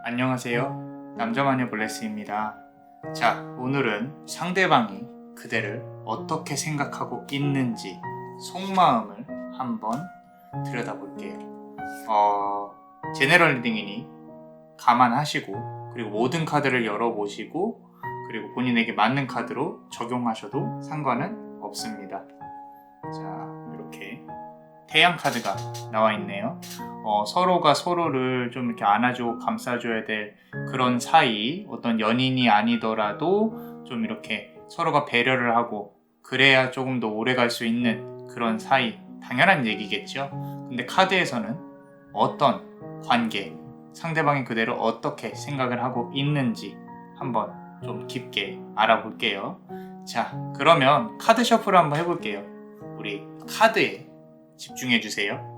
안녕하세요. 남자마녀 블레스입니다. 자, 오늘은 상대방이 그대를 어떻게 생각하고 있는지 속마음을 한번 들여다볼게요. 제너럴 리딩이니 감안하시고 그리고 모든 카드를 열어보시고 그리고 본인에게 맞는 카드로 적용하셔도 상관은 없습니다. 자, 이렇게 태양 카드가 나와 있네요. 서로가 서로를 좀 이렇게 안아주고 감싸줘야 될 그런 사이, 어떤 연인이 아니더라도 좀 이렇게 서로가 배려를 하고 그래야 조금 더 오래 갈 수 있는 그런 사이, 당연한 얘기겠죠. 근데 카드에서는 어떤 관계, 상대방이 그대로 어떻게 생각을 하고 있는지 한번 좀 깊게 알아볼게요. 자, 그러면 카드 셔플을 한번 해볼게요. 우리 카드에 집중해주세요.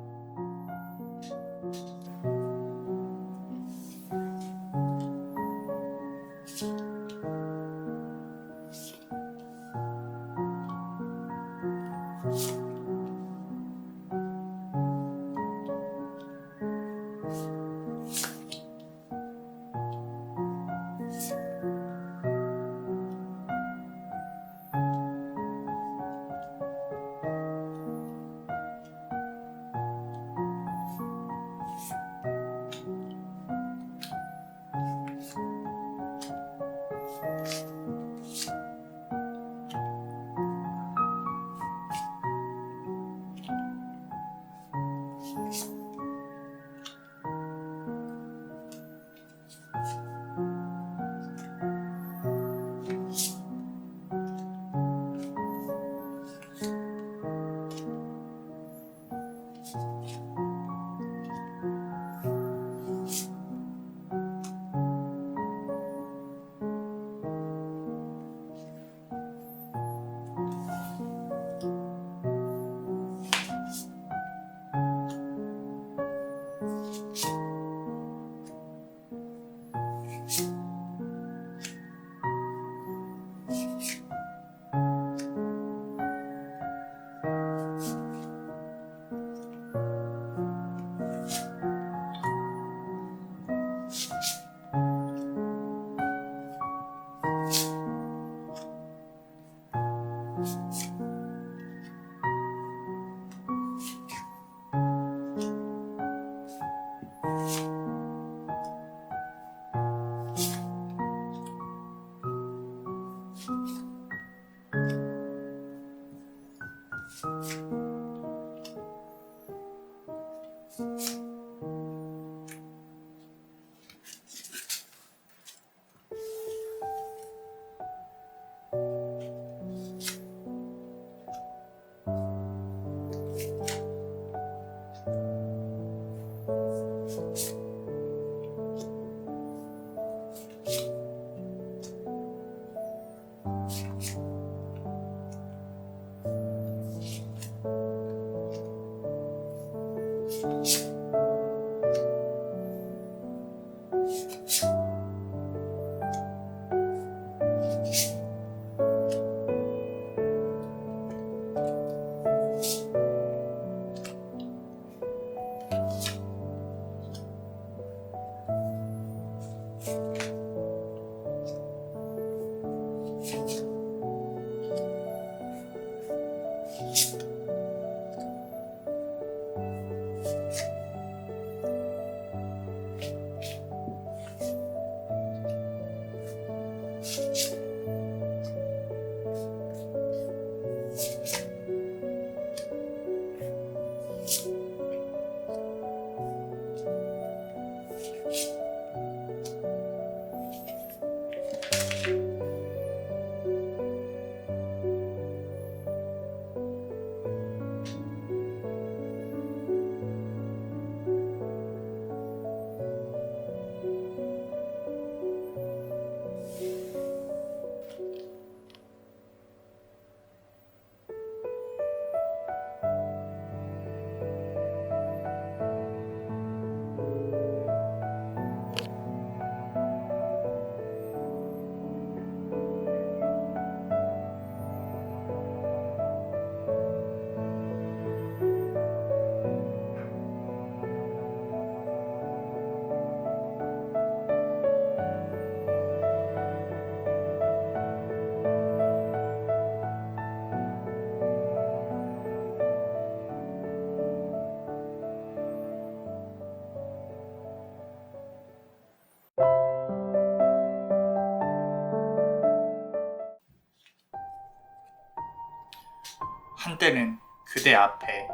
한때는 그대 앞에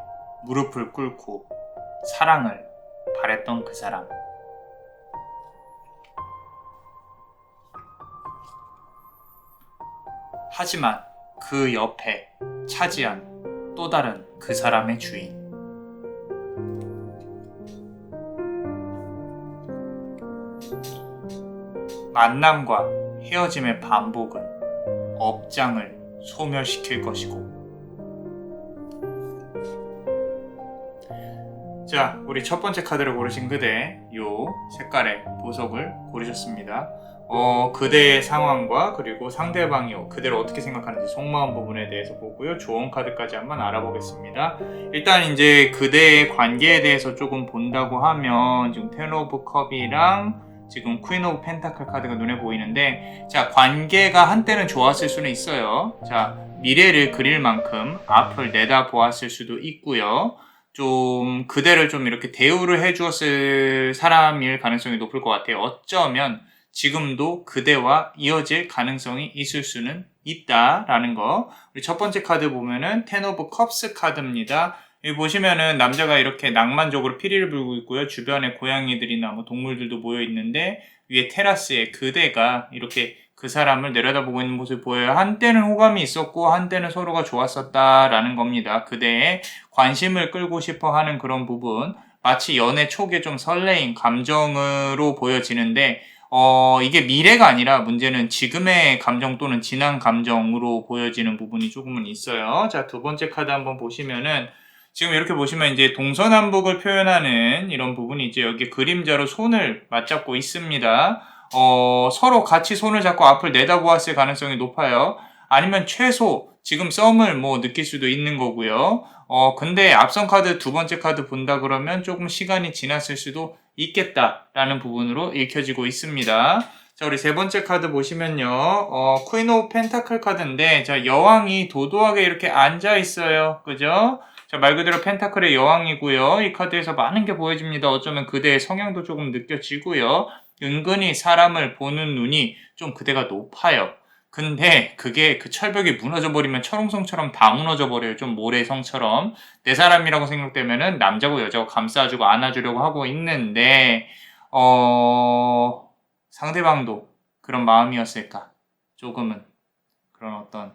무릎을 꿇고 사랑을 바랬던 그 사람. 하지만 그 옆에 차지한 또 다른 그 사람의 주인. 만남과 헤어짐의 반복은 업장을 소멸시킬 것이고. 자, 우리 첫 번째 카드를 고르신 그대, 요 색깔의 보석을 고르셨습니다. 그대의 상황과 그리고 상대방이 그대를 어떻게 생각하는지 속마음 부분에 대해서 보고요. 조언 카드까지 한번 알아보겠습니다. 일단 이제 그대의 관계에 대해서 조금 본다고 하면 지금 텐 오브 컵이랑 지금 퀸 오브 펜타클 카드가 눈에 보이는데, 자, 관계가 한때는 좋았을 수는 있어요. 자, 미래를 그릴 만큼 앞을 내다보았을 수도 있고요. 좀 그대를 좀 이렇게 대우를 해주었을 사람일 가능성이 높을 것 같아요. 어쩌면 지금도 그대와 이어질 가능성이 있을 수는 있다라는 거. 우리 첫 번째 카드 보면은 텐 오브 컵스 카드입니다. 여기 보시면은 남자가 이렇게 낭만적으로 피리를 불고 있고요. 주변에 고양이들이나 뭐 동물들도 모여 있는데, 위에 테라스에 그대가 이렇게 그 사람을 내려다보고 있는 모습을 보여요. 한때는 호감이 있었고 한때는 서로가 좋았었다라는 겁니다. 그대의 관심을 끌고 싶어 하는 그런 부분, 마치 연애 초기에 좀 설레임, 감정으로 보여지는데, 이게 미래가 아니라 문제는 지금의 감정 또는 지난 감정으로 보여지는 부분이 조금은 있어요. 자, 두 번째 카드 한번 보시면은, 지금 이렇게 보시면 이제 동서남북을 표현하는 이런 부분이 이제 여기 그림자로 손을 맞잡고 있습니다. 서로 같이 손을 잡고 앞을 내다보았을 가능성이 높아요. 아니면 최소 지금 썸을 뭐 느낄 수도 있는 거고요. 근데 앞선 카드 두 번째 카드 본다 그러면 조금 시간이 지났을 수도 있겠다라는 부분으로 읽혀지고 있습니다. 자, 우리 세 번째 카드 보시면요. 퀸 오브 펜타클 카드인데, 자, 여왕이 도도하게 이렇게 앉아 있어요. 그죠? 자, 말 그대로 펜타클의 여왕이고요. 이 카드에서 많은 게 보여집니다. 어쩌면 그대의 성향도 조금 느껴지고요. 은근히 사람을 보는 눈이 좀 그대가 높아요. 근데 그게 그 철벽이 무너져 버리면 철옹성처럼 다 무너져 버려요. 좀 모래성처럼. 내 사람이라고 생각되면은 남자고 여자고 감싸주고 안아주려고 하고 있는데, 상대방도 그런 마음이었을까? 조금은 그런 어떤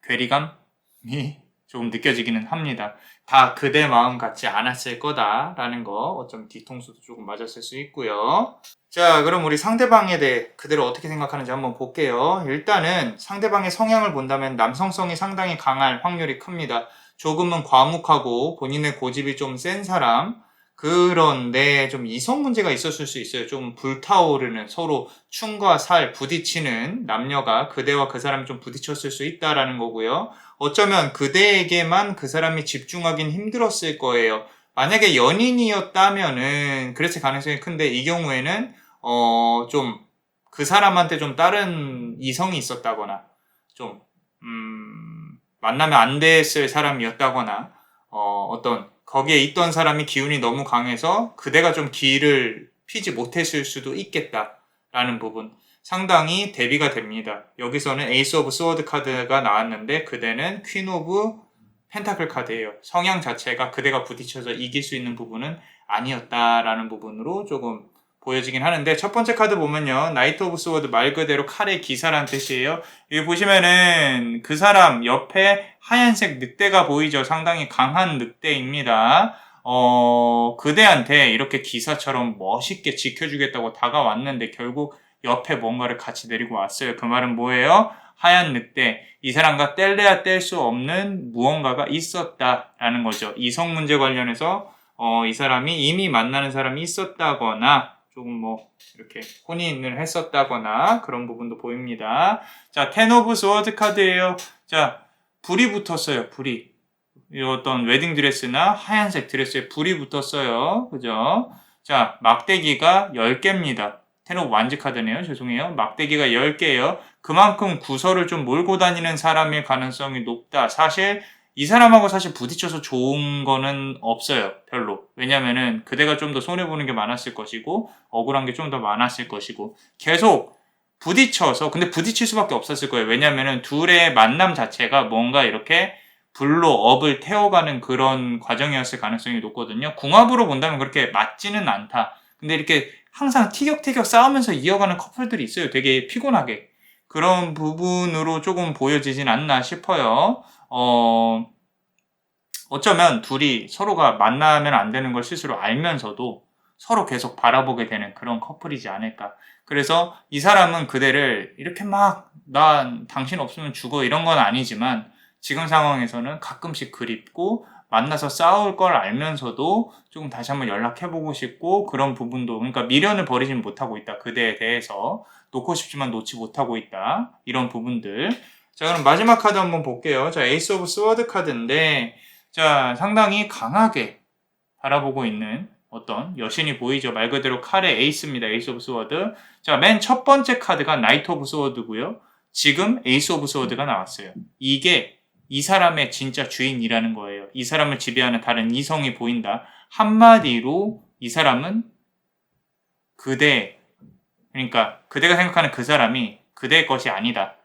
괴리감이 조금 느껴지기는 합니다. 다 그대 마음 같지 않았을 거다라는 거, 어쩌면 뒤통수도 조금 맞았을 수 있고요. 자, 그럼 우리 상대방에 대해 그대로 어떻게 생각하는지 한번 볼게요. 일단은 상대방의 성향을 본다면 남성성이 상당히 강할 확률이 큽니다. 조금은 과묵하고 본인의 고집이 좀 센 사람, 그런데 좀 이성 문제가 있었을 수 있어요. 좀 불타오르는, 서로 춤과 살 부딪히는 남녀가 그대와 그 사람이 좀 부딪혔을 수 있다라는 거고요. 어쩌면 그대에게만 그 사람이 집중하긴 힘들었을 거예요. 만약에 연인이었다면은 그랬을 가능성이 큰데, 이 경우에는 좀 그 사람한테 좀 다른 이성이 있었다거나, 좀 만나면 안 됐을 사람이었다거나, 어떤 거기에 있던 사람이 기운이 너무 강해서 그대가 좀 기를 피지 못했을 수도 있겠다라는 부분, 상당히 대비가 됩니다. 여기서는 에이스 오브 스워드 카드가 나왔는데 그대는 퀸 오브 펜타클 카드예요. 성향 자체가 그대가 부딪혀서 이길 수 있는 부분은 아니었다라는 부분으로 조금 보여지긴 하는데, 첫 번째 카드 보면요. 나이트 오브 스워드, 말 그대로 칼의 기사라는 뜻이에요. 여기 보시면은 그 사람 옆에 하얀색 늑대가 보이죠. 상당히 강한 늑대입니다. 그대한테 이렇게 기사처럼 멋있게 지켜주겠다고 다가왔는데 결국 옆에 뭔가를 같이 데리고 왔어요. 그 말은 뭐예요? 하얀 늑대, 이 사람과 뗄래야 뗄 수 없는 무언가가 있었다라는 거죠. 이성 문제 관련해서 이 사람이 이미 만나는 사람이 있었다거나 조금 뭐 이렇게 혼인을 했었다거나 그런 부분도 보입니다. 자, 텐 오브 스워드 카드예요. 자, 불이 붙었어요. 불이. 이 어떤 웨딩 드레스나 하얀색 드레스에 불이 붙었어요. 그죠? 자, 막대기가 10개입니다. 텐 오브 완즈 카드네요. 죄송해요. 막대기가 10개예요. 그만큼 구설을 좀 몰고 다니는 사람일 가능성이 높다. 사실 이 사람하고 사실 부딪혀서 좋은 거는 없어요. 별로. 왜냐면은 그대가 좀 더 손해보는 게 많았을 것이고 억울한 게 좀 더 많았을 것이고 계속 부딪혀서, 근데 부딪힐 수밖에 없었을 거예요. 왜냐면은 둘의 만남 자체가 뭔가 이렇게 불로 업을 태워가는 그런 과정이었을 가능성이 높거든요. 궁합으로 본다면 그렇게 맞지는 않다. 근데 이렇게 항상 티격태격 싸우면서 이어가는 커플들이 있어요. 되게 피곤하게. 그런 부분으로 조금 보여지진 않나 싶어요. 어쩌면 둘이 서로가 만나면 안 되는 걸 스스로 알면서도 서로 계속 바라보게 되는 그런 커플이지 않을까. 그래서 이 사람은 그대를 이렇게 막 난 당신 없으면 죽어 이런 건 아니지만 지금 상황에서는 가끔씩 그립고 만나서 싸울 걸 알면서도 조금 다시 한번 연락해보고 싶고 그런 부분도 그러니까 미련을 버리진 못하고 있다. 그대에 대해서 놓고 싶지만 놓지 못하고 있다. 이런 부분들. 자, 그럼 마지막 카드 한번 볼게요. 자, 에이스 오브 스워드 카드인데 자, 상당히 강하게 바라보고 있는 어떤 여신이 보이죠. 말 그대로 칼의 에이스입니다. 에이스 오브 스워드. 자, 맨 첫 번째 카드가 나이트 오브 스워드고요. 지금 에이스 오브 스워드가 나왔어요. 이게 이 사람의 진짜 주인이라는 거예요. 이 사람을 지배하는 다른 이성이 보인다. 한마디로 이 사람은 그러니까 그대가 생각하는 그 사람이 그대의 것이 아니다.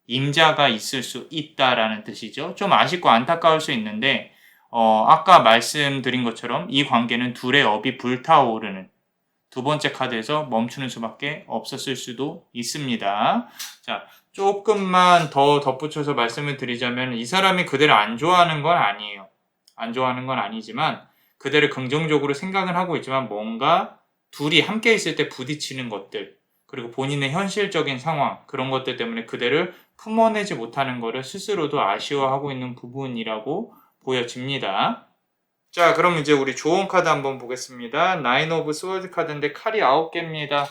임자가 있을 수 있다라는 뜻이죠. 좀 아쉽고 안타까울 수 있는데 아까 말씀드린 것처럼 이 관계는 둘의 업이 불타오르는 두 번째 카드에서 멈추는 수밖에 없었을 수도 있습니다. 자, 조금만 더 덧붙여서 말씀을 드리자면 이 사람이 그대를 안 좋아하는 건 아니에요. 안 좋아하는 건 아니지만 그대를 긍정적으로 생각은 하고 있지만 뭔가 둘이 함께 있을 때 부딪히는 것들 그리고 본인의 현실적인 상황 그런 것들 때문에 그대를 품어내지 못하는 것을 스스로도 아쉬워하고 있는 부분이라고 보여집니다. 자, 그럼 이제 우리 조언 카드 한번 보겠습니다. 나인 오브 스워드 카드인데 칼이 9개입니다.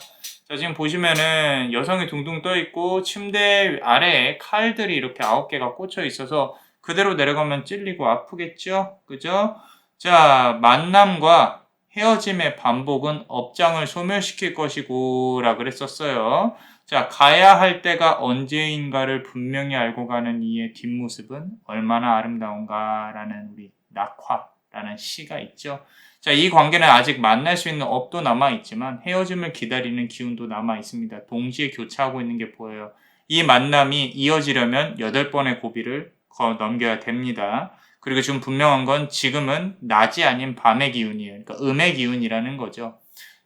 자, 지금 보시면은 여성이 둥둥 떠 있고 침대 아래에 칼들이 이렇게 9개가 꽂혀 있어서 그대로 내려가면 찔리고 아프겠죠? 그죠? 자, 만남과 헤어짐의 반복은 업장을 소멸시킬 것이고 라 그랬었어요. 자, 가야 할 때가 언제인가를 분명히 알고 가는 이의 뒷모습은 얼마나 아름다운가라는 우리 낙화라는 시가 있죠. 자, 이 관계는 아직 만날 수 있는 업도 남아있지만 헤어짐을 기다리는 기운도 남아있습니다. 동시에 교차하고 있는 게 보여요. 이 만남이 이어지려면 8번의 고비를 넘겨야 됩니다. 그리고 지금 분명한 건 지금은 낮이 아닌 밤의 기운이에요. 그러니까 음의 기운이라는 거죠.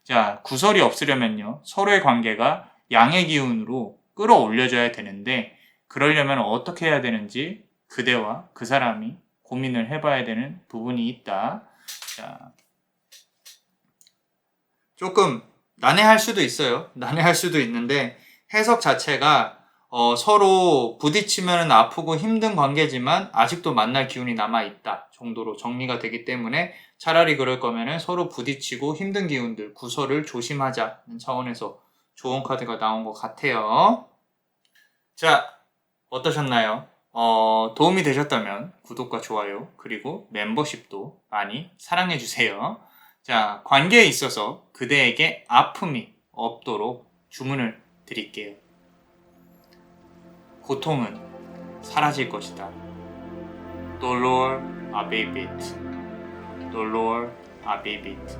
자, 구설이 없으려면요. 서로의 관계가 양의 기운으로 끌어올려줘야 되는데 그러려면 어떻게 해야 되는지 그대와 그 사람이 고민을 해봐야 되는 부분이 있다. 자, 조금 난해할 수도 있어요. 난해할 수도 있는데 해석 자체가 서로 부딪히면 아프고 힘든 관계지만 아직도 만날 기운이 남아있다 정도로 정리가 되기 때문에 차라리 그럴 거면은 서로 부딪히고 힘든 기운들 구설을 조심하자는 차원에서 좋은 카드가 나온 것 같아요. 자, 어떠셨나요? 도움이 되셨다면 구독과 좋아요 그리고 멤버십도 많이 사랑해주세요. 자, 관계에 있어서 그대에게 아픔이 없도록 주문을 드릴게요. 고통은 사라질 것이다. Dolor abebit. Dolor abebit.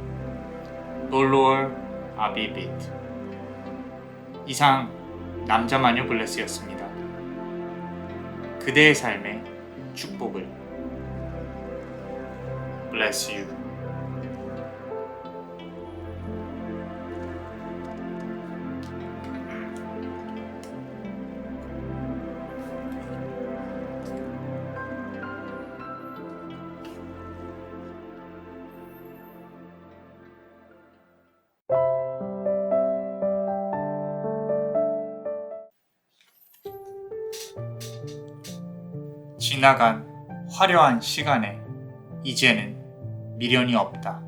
Dolor abebit. 이상 남자마녀 블레스였습니다. 그대의 삶에 축복을. Bless you. 지나간 화려한 시간에 이제는 미련이 없다.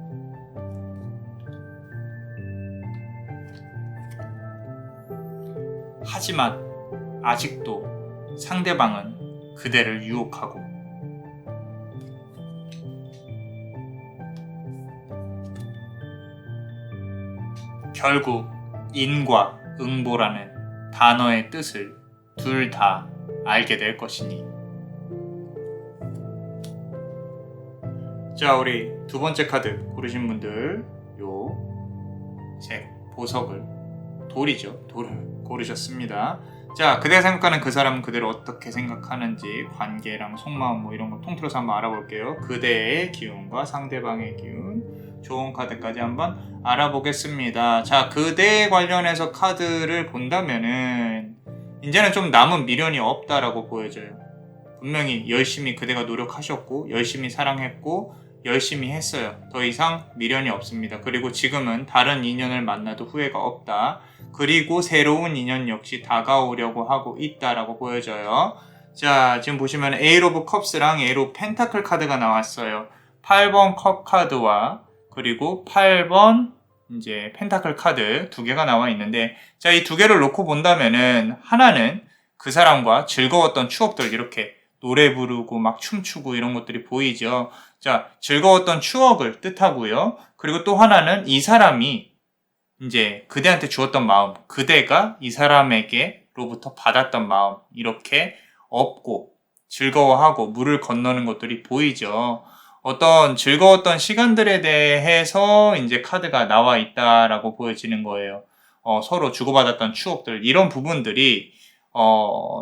하지만 아직도 상대방은 그대를 유혹하고 결국 인과 응보라는 단어의 뜻을 둘 다 알게 될 것이니. 자, 우리 두 번째 카드 고르신 분들 요 색 보석을 돌이죠. 돌을 고르셨습니다. 자, 그대가 생각하는 그 사람은 그대를 어떻게 생각하는지 관계랑 속마음 뭐 이런 거 통틀어서 한번 알아볼게요. 그대의 기운과 상대방의 기운, 좋은 카드까지 한번 알아보겠습니다. 자, 그대 관련해서 카드를 본다면은 이제는 좀 남은 미련이 없다라고 보여져요. 분명히 열심히 그대가 노력하셨고 열심히 사랑했고 열심히 했어요. 더 이상 미련이 없습니다. 그리고 지금은 다른 인연을 만나도 후회가 없다. 그리고 새로운 인연 역시 다가오려고 하고 있다라고 보여져요. 자, 지금 보시면 에이트 오브 컵스랑 에이트 오브 펜타클 카드가 나왔어요. 8번 컵 카드와 그리고 8번 이제 펜타클 카드 두 개가 나와 있는데, 자, 이 두 개를 놓고 본다면은 하나는 그 사람과 즐거웠던 추억들, 이렇게 노래 부르고 막 춤추고 이런 것들이 보이죠. 자, 즐거웠던 추억을 뜻하고요. 그리고 또 하나는 이 사람이 이제 그대한테 주었던 마음, 그대가 이 사람에게로부터 받았던 마음, 이렇게 업고 즐거워하고 물을 건너는 것들이 보이죠. 어떤 즐거웠던 시간들에 대해서 이제 카드가 나와 있다라고 보여지는 거예요. 서로 주고받았던 추억들, 이런 부분들이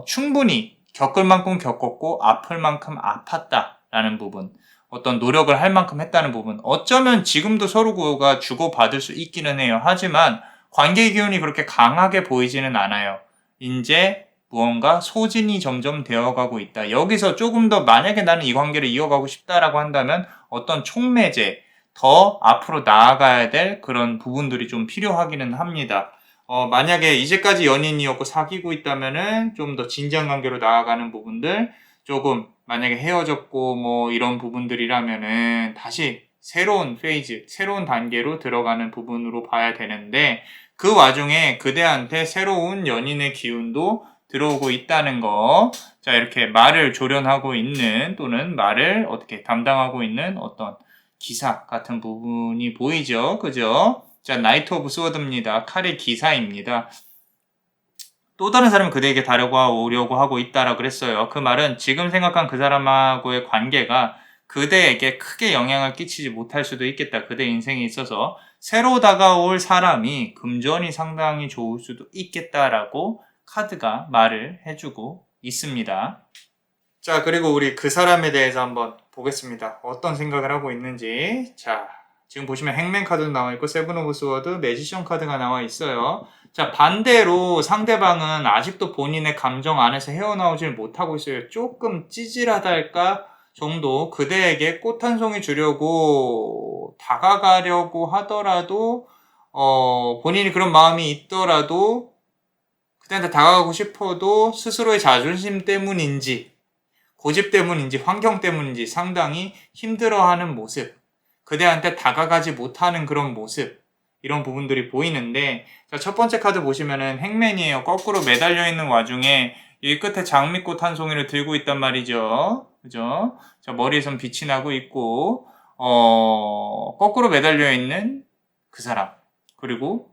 충분히 겪을 만큼 겪었고 아플 만큼 아팠다라는 부분, 어떤 노력을 할 만큼 했다는 부분, 어쩌면 지금도 서로가 주고받을 수 있기는 해요. 하지만 관계 기운이 그렇게 강하게 보이지는 않아요. 이제 무언가 소진이 점점 되어가고 있다. 여기서 조금 더 만약에 나는 이 관계를 이어가고 싶다라고 한다면 어떤 촉매제, 더 앞으로 나아가야 될 그런 부분들이 좀 필요하기는 합니다. 만약에 이제까지 연인이었고 사귀고 있다면은 좀 더 진지한 관계로 나아가는 부분들, 조금 만약에 헤어졌고 뭐 이런 부분들이라면은 다시 새로운 페이지, 새로운 단계로 들어가는 부분으로 봐야 되는데, 그 와중에 그대한테 새로운 연인의 기운도 들어오고 있다는 거. 자, 이렇게 말을 조련하고 있는, 또는 말을 어떻게 담당하고 있는 어떤 기사 같은 부분이 보이죠. 그죠? 자, 나이트 오브 스워드입니다. 칼의 기사입니다. 또 다른 사람이 그대에게 다가오려고 하고 있다라 그랬어요. 그 말은 지금 생각한 그 사람하고의 관계가 그대에게 크게 영향을 끼치지 못할 수도 있겠다. 그대 인생에 있어서 새로 다가올 사람이 금전이 상당히 좋을 수도 있겠다라고 카드가 말을 해주고 있습니다. 자, 그리고 우리 그 사람에 대해서 한번 보겠습니다. 어떤 생각을 하고 있는지. 자, 지금 보시면 행맨 카드도 나와 있고 세븐 오브 스워드, 매지션 카드가 나와 있어요. 자, 반대로 상대방은 아직도 본인의 감정 안에서 헤어나오질 못하고 있어요. 조금 찌질하다 할까 정도, 그대에게 꽃 한 송이 주려고 다가가려고 하더라도 본인이 그런 마음이 있더라도 그대한테 다가가고 싶어도 스스로의 자존심 때문인지 고집 때문인지 환경 때문인지 상당히 힘들어하는 모습, 그대한테 다가가지 못하는 그런 모습, 이런 부분들이 보이는데, 자, 첫 번째 카드 보시면은 행맨이에요. 거꾸로 매달려 있는 와중에 이 끝에 장미꽃 한 송이를 들고 있단 말이죠. 그죠? 자, 머리에선 빛이 나고 있고, 거꾸로 매달려 있는 그 사람. 그리고,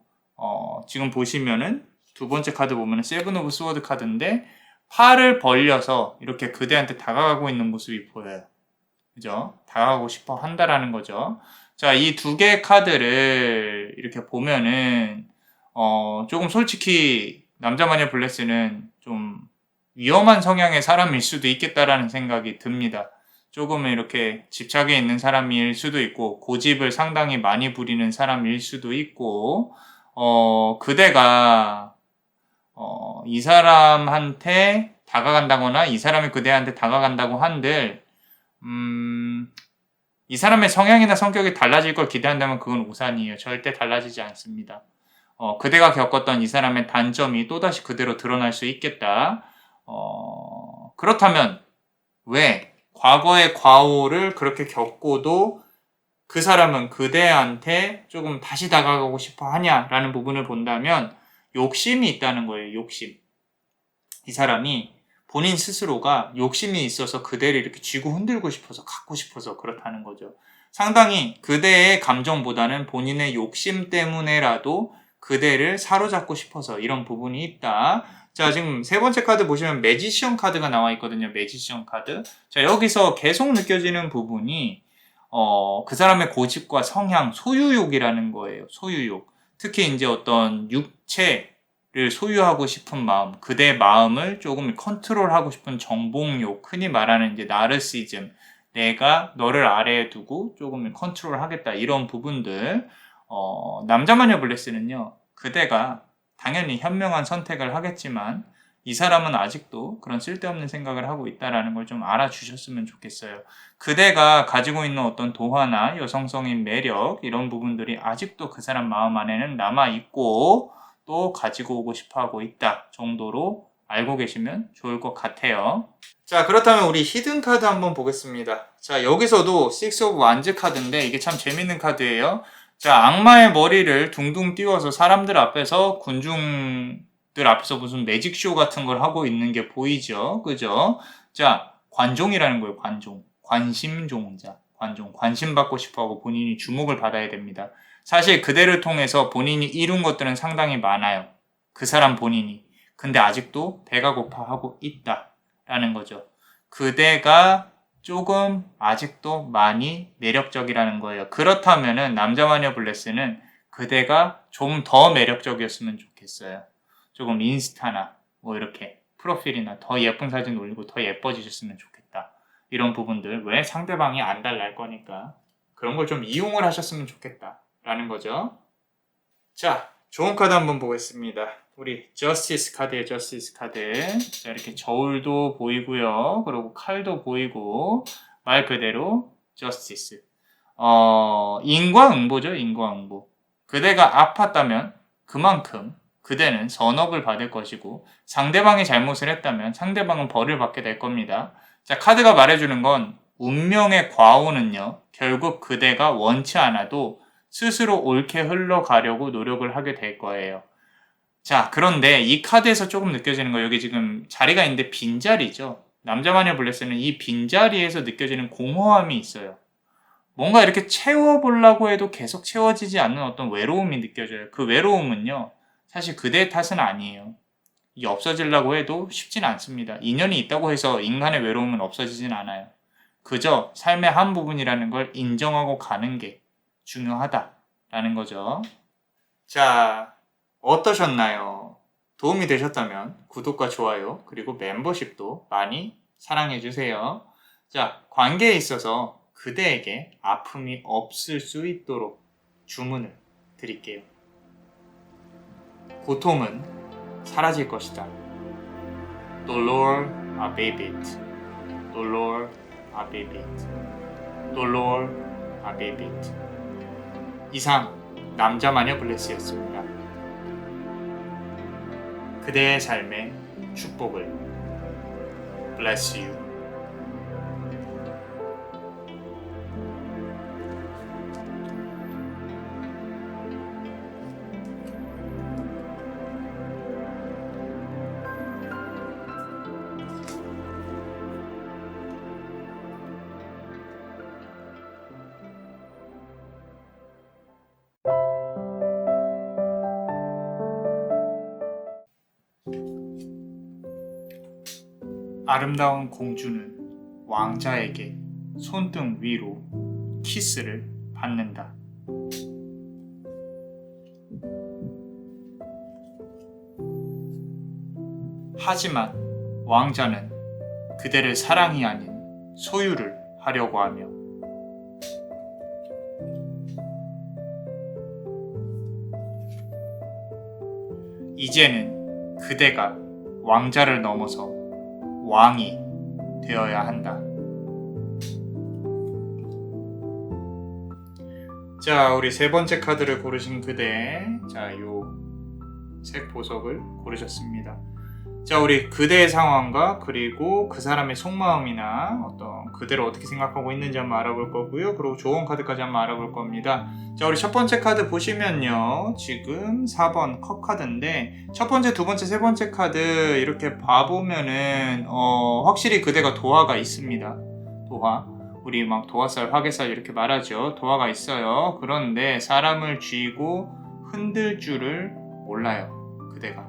지금 보시면은 두 번째 카드 보면은 세븐 오브 스워드 카드인데, 팔을 벌려서 이렇게 그대한테 다가가고 있는 모습이 보여요. 그죠? 다가가고 싶어 한다라는 거죠. 자, 이 두 개의 카드를 이렇게 보면은, 조금 솔직히, 남자마녀 블레스는 좀 위험한 성향의 사람일 수도 있겠다라는 생각이 듭니다. 조금 이렇게 집착에 있는 사람일 수도 있고, 고집을 상당히 많이 부리는 사람일 수도 있고, 그대가, 이 사람한테 다가간다거나, 이 사람이 그대한테 다가간다고 한들, 이 사람의 성향이나 성격이 달라질 걸 기대한다면 그건 오산이에요. 절대 달라지지 않습니다. 그대가 겪었던 이 사람의 단점이 또다시 그대로 드러날 수 있겠다. 그렇다면 왜 과거의 과오를 그렇게 겪고도 그 사람은 그대한테 조금 다시 다가가고 싶어 하냐라는 부분을 본다면 욕심이 있다는 거예요. 욕심. 이 사람이 본인 스스로가 욕심이 있어서 그대를 이렇게 쥐고 흔들고 싶어서, 갖고 싶어서 그렇다는 거죠. 상당히 그대의 감정보다는 본인의 욕심 때문에라도 그대를 사로잡고 싶어서 이런 부분이 있다. 자, 지금 세 번째 카드 보시면 매지션 카드가 나와 있거든요. 매지션 카드. 자, 여기서 계속 느껴지는 부분이 그 사람의 고집과 성향, 소유욕이라는 거예요. 소유욕. 특히 이제 어떤 육체를 소유하고 싶은 마음, 그대의 마음을 조금 컨트롤하고 싶은 정복욕, 흔히 말하는 이제 나르시즘, 내가 너를 아래에 두고 조금 컨트롤하겠다 이런 부분들. 남자마녀 블레스는요, 그대가 당연히 현명한 선택을 하겠지만 이 사람은 아직도 그런 쓸데없는 생각을 하고 있다라는 걸 좀 알아주셨으면 좋겠어요. 그대가 가지고 있는 어떤 도화나 여성성인 매력 이런 부분들이 아직도 그 사람 마음 안에는 남아있고 또 가지고 오고 싶어하고 있다 정도로 알고 계시면 좋을 것 같아요. 자, 그렇다면 우리 히든 카드 한번 보겠습니다. 자, 여기서도 6 오브 완즈 카드인데 이게 참 재밌는 카드예요. 자, 악마의 머리를 둥둥 띄워서 사람들 앞에서 군중들 앞에서 무슨 매직쇼 같은 걸 하고 있는 게 보이죠? 그죠? 자, 관종이라는 거예요. 관종. 관심종자. 관종. 관심받고 싶어하고 본인이 주목을 받아야 됩니다. 사실 그대를 통해서 본인이 이룬 것들은 상당히 많아요. 그 사람 본인이. 근데 아직도 배가 고파하고 있다라는 거죠. 그대가 조금 아직도 많이 매력적이라는 거예요. 그렇다면은 남자마녀 블레스는 그대가 좀 더 매력적이었으면 좋겠어요. 조금 인스타나 뭐 이렇게 프로필이나 더 예쁜 사진 올리고 더 예뻐지셨으면 좋겠다. 이런 부분들, 왜 상대방이 안달날 거니까 그런 걸 좀 이용을 하셨으면 좋겠다 라는 거죠. 자, 좋은 카드 한번 보겠습니다. 우리 저스티스 카드예요. 저스티스 카드. 자, 이렇게 저울도 보이고요. 그리고 칼도 보이고 말 그대로 저스티스. 인과응보죠. 인과응보. 그대가 아팠다면 그만큼 그대는 선업을 받을 것이고 상대방이 잘못을 했다면 상대방은 벌을 받게 될 겁니다. 자, 카드가 말해주는 건 운명의 과오는요. 결국 그대가 원치 않아도 스스로 옳게 흘러가려고 노력을 하게 될 거예요. 자, 그런데 이 카드에서 조금 느껴지는 거, 여기 지금 자리가 있는데 빈자리죠. 남자마녀 블레스는 이 빈자리에서 느껴지는 공허함이 있어요. 뭔가 이렇게 채워보려고 해도 계속 채워지지 않는 어떤 외로움이 느껴져요. 그 외로움은요, 사실 그대의 탓은 아니에요. 이게 없어지려고 해도 쉽진 않습니다. 인연이 있다고 해서 인간의 외로움은 없어지진 않아요. 그저 삶의 한 부분이라는 걸 인정하고 가는 게 중요하다라는 거죠. 자, 어떠셨나요? 도움이 되셨다면 구독과 좋아요 그리고 멤버십도 많이 사랑해주세요. 자, 관계에 있어서 그대에게 아픔이 없을 수 있도록 주문을 드릴게요. 고통은 사라질 것이다. Dolor abebit. Dolor abebit. Dolor abebit. 이상 남자마녀 블레스였습니다. 그대의 삶의 축복을. Bless you. 아름다운 공주는 왕자에게 손등 위로 키스를 받는다. 하지만 왕자는 그대를 사랑이 아닌 소유를 하려고 하며 이제는 그대가 왕자를 넘어서 왕이 되어야 한다. 자, 우리 세 번째 카드를 고르신 그대, 자, 요 색 보석을 고르셨습니다. 자, 우리 그대의 상황과 그리고 그 사람의 속마음이나 어떤 그대를 어떻게 생각하고 있는지 한번 알아볼 거고요. 그리고 조언 카드까지 한번 알아볼 겁니다. 자, 우리 첫 번째 카드 보시면요. 지금 4번 컵 카드인데 첫 번째, 두 번째, 세 번째 카드 이렇게 봐보면은 확실히 그대가 도화가 있습니다. 도화. 우리 막 도화살, 화개살 이렇게 말하죠. 도화가 있어요. 그런데 사람을 쥐고 흔들 줄을 몰라요. 그대가.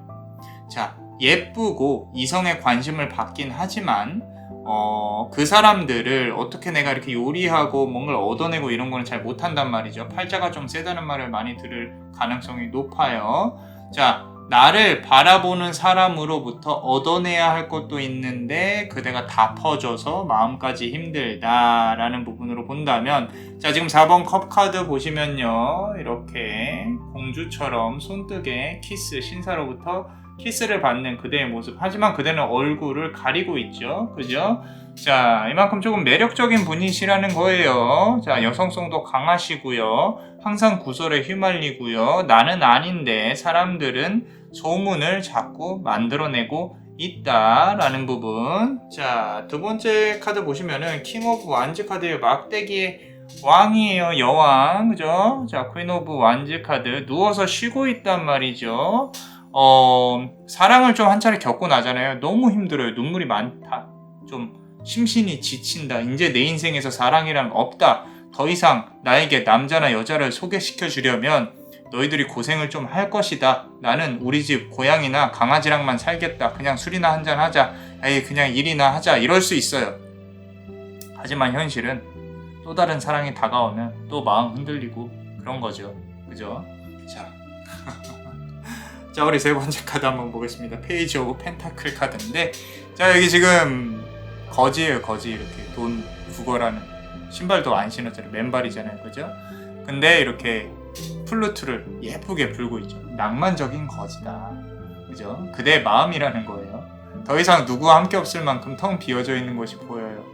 자, 예쁘고 이성의 관심을 받긴 하지만 그 사람들을 어떻게 내가 이렇게 요리하고 뭔가를 얻어내고 이런 거는 잘 못한단 말이죠. 팔자가 좀 세다는 말을 많이 들을 가능성이 높아요. 자, 나를 바라보는 사람으로부터 얻어내야 할 것도 있는데 그대가 다 퍼져서 마음까지 힘들다라는 부분으로 본다면, 자, 지금 4번 컵 카드 보시면요, 이렇게 공주처럼 손뜨개 키스, 신사로부터 키스를 받는 그대의 모습. 하지만 그대는 얼굴을 가리고 있죠, 그죠? 자, 이만큼 조금 매력적인 분이시라는 거예요. 자, 여성성도 강하시고요, 항상 구설에 휘말리고요, 나는 아닌데 사람들은 소문을 자꾸 만들어내고 있다라는 부분. 자, 두 번째 카드 보시면은 킹 오브 완즈 카드예요. 막대기의 왕이에요, 여왕, 그죠? 자, 퀸 오브 완즈 카드, 누워서 쉬고 있단 말이죠. 사랑을 좀 한 차례 겪고 나잖아요. 너무 힘들어요. 눈물이 많다. 좀 심신이 지친다. 이제 내 인생에서 사랑이란 없다. 더 이상 나에게 남자나 여자를 소개시켜 주려면 너희들이 고생을 좀 할 것이다. 나는 우리 집 고양이나 강아지랑만 살겠다. 그냥 술이나 한잔 하자. 에이, 그냥 일이나 하자. 이럴 수 있어요. 하지만 현실은 또 다른 사랑이 다가오면 또 마음 흔들리고 그런 거죠. 그죠? 자, 자, 우리 세 번째 카드 한번 보겠습니다. 페이지 오브 펜타클 카드인데, 자, 여기 지금 거지예요, 거지. 이렇게 돈 구걸하는, 신발도 안 신었잖아요. 맨발이잖아요, 그죠? 근데 이렇게 플루트를 예쁘게 불고 있죠. 낭만적인 거지다, 그죠? 그대의 마음이라는 거예요. 더 이상 누구와 함께 없을 만큼 텅 비어져 있는 것이 보여요.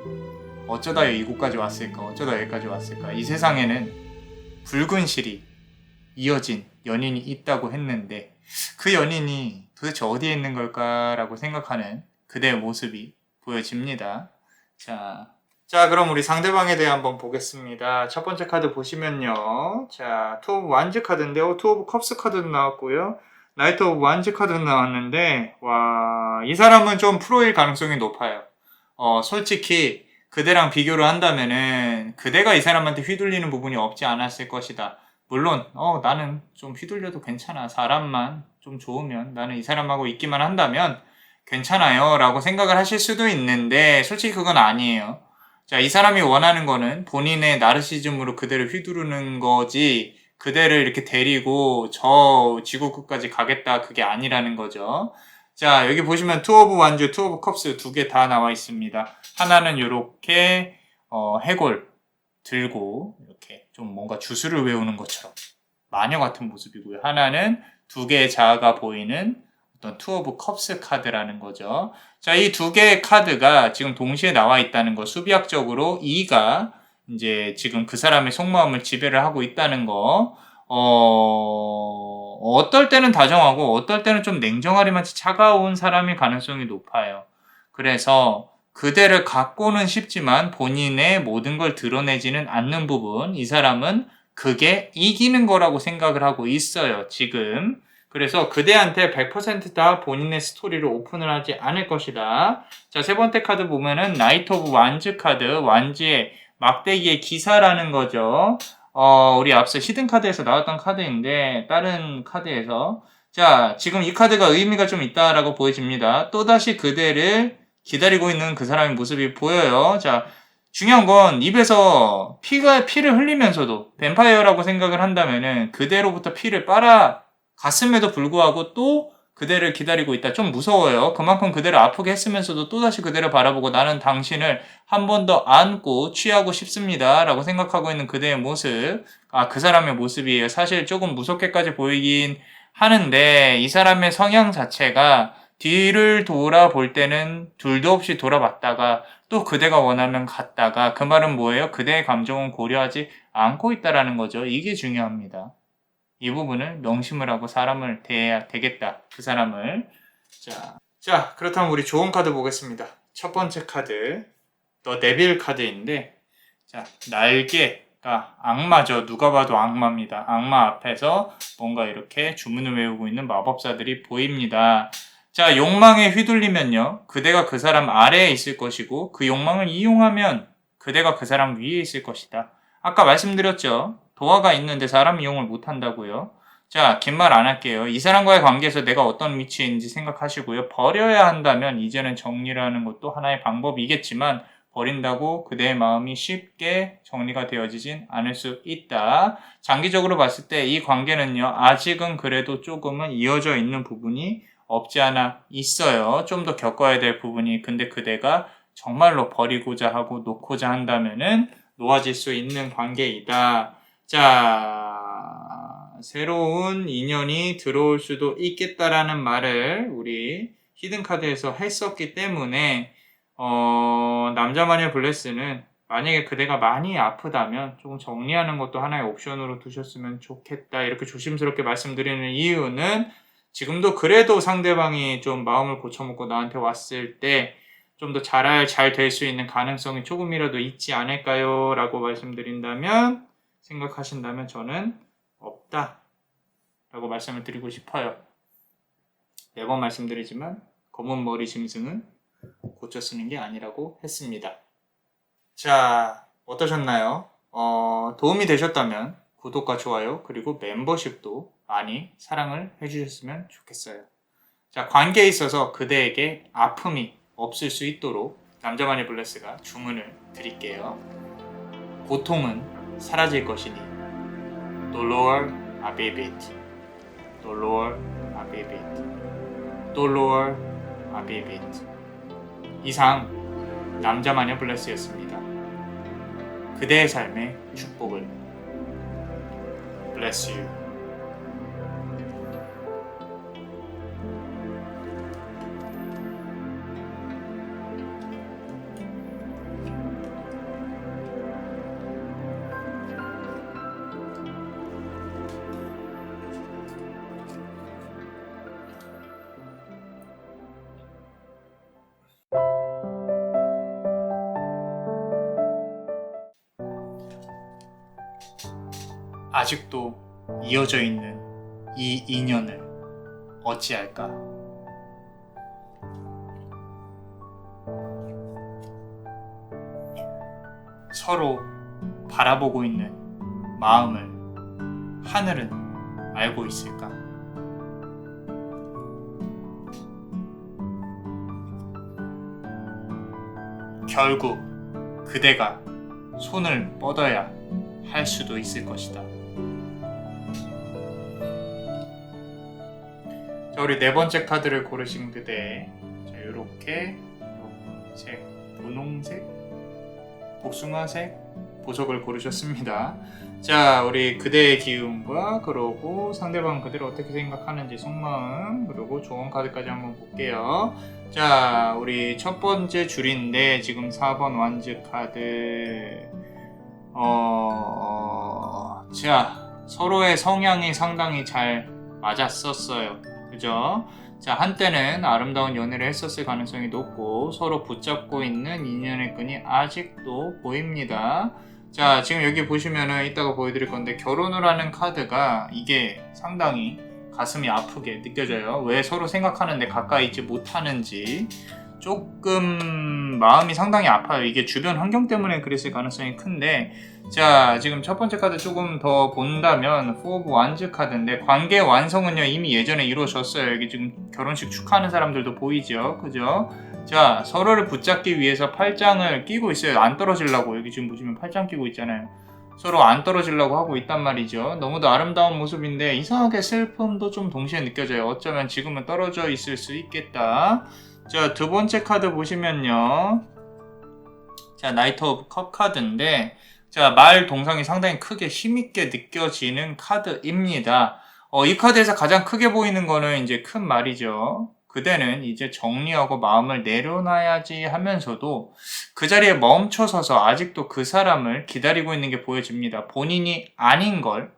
어쩌다 이곳까지 왔을까? 어쩌다 여기까지 왔을까? 이 세상에는 붉은 실이 이어진 연인이 있다고 했는데 그 연인이 도대체 어디에 있는 걸까라고 생각하는 그대의 모습이 보여집니다. 자, 그럼 우리 상대방에 대해 한번 보겠습니다. 첫 번째 카드 보시면요, 자, 투 오브 완즈 카드인데요, 투 오브 컵스 카드도 나왔고요, 나이트 오브 완즈 카드도 나왔는데, 와, 이 사람은 좀 프로일 가능성이 높아요. 솔직히 그대랑 비교를 한다면은 그대가 이 사람한테 휘둘리는 부분이 없지 않았을 것이다. 물론 나는 좀 휘둘려도 괜찮아. 사람만 좀 좋으면 나는 이 사람하고 있기만 한다면 괜찮아요 라고 생각을 하실 수도 있는데, 솔직히 그건 아니에요. 자, 이 사람이 원하는 거는 본인의 나르시즘으로 그대를 휘두르는 거지, 그대를 이렇게 데리고 저 지구 끝까지 가겠다, 그게 아니라는 거죠. 자, 여기 보시면 투 오브 완즈, 투 오브 컵스 두 개 다 나와 있습니다. 하나는 이렇게 해골 들고 이렇게 좀 뭔가 주술을 외우는 것처럼 마녀 같은 모습이고요. 하나는 두 개의 자아가 보이는 어떤 투 오브 컵스 카드라는 거죠. 자, 이 두 개의 카드가 지금 동시에 나와 있다는 거, 수비학적으로 2가 이제 지금 그 사람의 속마음을 지배를 하고 있다는 거, 어떨 때는 다정하고 어떨 때는 좀 냉정하리만치 차가운 사람일 가능성이 높아요. 그래서 그대를 갖고는 싶지만 본인의 모든 걸 드러내지는 않는 부분, 이 사람은 그게 이기는 거라고 생각을 하고 있어요, 지금. 그래서 그대한테 100% 본인의 스토리를 오픈을 하지 않을 것이다. 자, 세 번째 카드 보면은 나이트 오브 완즈 카드, 완즈의 막대기의 기사라는 거죠. 우리 앞서 히든 카드에서 나왔던 카드인데 다른 카드에서, 자, 지금 이 카드가 의미가 좀 있다라고 보여집니다. 또다시 그대를 기다리고 있는 그 사람의 모습이 보여요. 자, 중요한 건 입에서 피를 흘리면서도 뱀파이어라고 생각을 한다면은 그대로부터 피를 갔음에도 불구하고 또 그대를 기다리고 있다. 좀 무서워요. 그만큼 그대를 아프게 했으면서도 또다시 그대를 바라보고 나는 당신을 한 번 더 안고 취하고 싶습니다 라고 생각하고 있는 그대의 모습, 그 사람의 모습이에요. 사실 조금 무섭게까지 보이긴 하는데 이 사람의 성향 자체가 뒤를 돌아볼 때는 둘도 없이 돌아봤다가 또 그대가 원하면 갔다가, 그 말은 뭐예요? 그대의 감정은 고려하지 않고 있다라는 거죠. 이게 중요합니다. 이 부분을 명심을 하고 사람을 대해야 되겠다, 그 사람을. 자, 그렇다면 우리 좋은 카드 보겠습니다. 첫 번째 카드, 더 데빌 카드인데, 자, 날개가 악마죠. 누가 봐도 악마입니다. 악마 앞에서 뭔가 이렇게 주문을 외우고 있는 마법사들이 보입니다. 자, 욕망에 휘둘리면요, 그대가 그 사람 아래에 있을 것이고, 그 욕망을 이용하면 그대가 그 사람 위에 있을 것이다. 아까 말씀드렸죠. 도화가 있는데 사람 이용을 못한다고요. 자, 긴 말 안 할게요. 이 사람과의 관계에서 내가 어떤 위치에 있는지 생각하시고요. 버려야 한다면 이제는 정리를 하는 것도 하나의 방법이겠지만 버린다고 그대의 마음이 쉽게 정리가 되어지진 않을 수 있다. 장기적으로 봤을 때 이 관계는요, 아직은 그래도 조금은 이어져 있는 부분이 없지 않아 있어요. 좀 더 겪어야 될 부분이. 근데 그대가 정말로 버리고자 하고 놓고자 한다면은 놓아질 수 있는 관계이다. 자, 새로운 인연이 들어올 수도 있겠다라는 말을 우리 히든카드에서 했었기 때문에 남자마녀 블레스는 만약에 그대가 많이 아프다면 조금 정리하는 것도 하나의 옵션으로 두셨으면 좋겠다. 이렇게 조심스럽게 말씀드리는 이유는 지금도 그래도 상대방이 좀 마음을 고쳐먹고 나한테 왔을 때 좀 더 잘 될 수 있는 가능성이 조금이라도 있지 않을까요? 라고 말씀드린다면, 생각하신다면 저는 없다 라고 말씀을 드리고 싶어요. 매번 말씀드리지만 검은 머리 짐승은 고쳐 쓰는 게 아니라고 했습니다. 자, 어떠셨나요? 도움이 되셨다면 구독과 좋아요 그리고 멤버십도 많이 사랑을 해주셨으면 좋겠어요. 자, 관계에 있어서 그대에게 아픔이 없을 수 있도록 남자마녀 블레스가 주문을 드릴게요. 고통은 사라질 것이니 Dolor abebit, Dolor abebit, Dolor abebit. 이상 남자마녀 블레스였습니다. 그대의 삶의 축복을 Bless you. 아직도 이어져 있는 이 인연을 어찌할까? 서로 바라보고 있는 마음을 하늘은 알고 있을까? 결국 그대가 손을 뻗어야 할 수도 있을 것이다. 자, 우리 네 번째 카드를 고르신 그대, 자, 이렇게 색, 분홍색, 복숭아색 보석을 고르셨습니다. 자, 우리 그대의 기운과 그러고 상대방 그대를 어떻게 생각하는지 속마음, 그리고 조언 카드까지 한번 볼게요. 자, 우리 첫 번째 줄인데 지금 4번 완즈 카드. 자, 서로의 성향이 상당히 잘 맞았었어요. 그죠? 자, 한때는 아름다운 연애를 했었을 가능성이 높고 서로 붙잡고 있는 인연의 끈이 아직도 보입니다. 자, 지금 여기 보시면은 이따가 보여드릴 건데 결혼을 하는 카드가 이게 상당히 가슴이 아프게 느껴져요. 왜 서로 생각하는데 가까이 있지 못하는지 조금 마음이 상당히 아파요. 이게 주변 환경 때문에 그랬을 가능성이 큰데, 자, 지금 첫 번째 카드 조금 더 본다면 Four of Wands 카드인데 관계 완성은요 이미 예전에 이루어졌어요. 여기 지금 결혼식 축하하는 사람들도 보이죠, 그죠? 자, 서로를 붙잡기 위해서 팔짱을 끼고 있어요. 안 떨어지려고. 여기 지금 보시면 팔짱 끼고 있잖아요. 서로 안 떨어지려고 하고 있단 말이죠. 너무도 아름다운 모습인데 이상하게 슬픔도 좀 동시에 느껴져요. 어쩌면 지금은 떨어져 있을 수 있겠다. 자, 두 번째 카드 보시면요, 자, 나이트 오브 컵 카드인데, 자, 말 동상이 상당히 크게 힘있게 느껴지는 카드입니다. 이 카드에서 가장 크게 보이는 거는 이제 큰 말이죠. 그대는 이제 정리하고 마음을 내려놔야지 하면서도 그 자리에 멈춰서서 아직도 그 사람을 기다리고 있는 게 보여집니다. 본인이 아닌 걸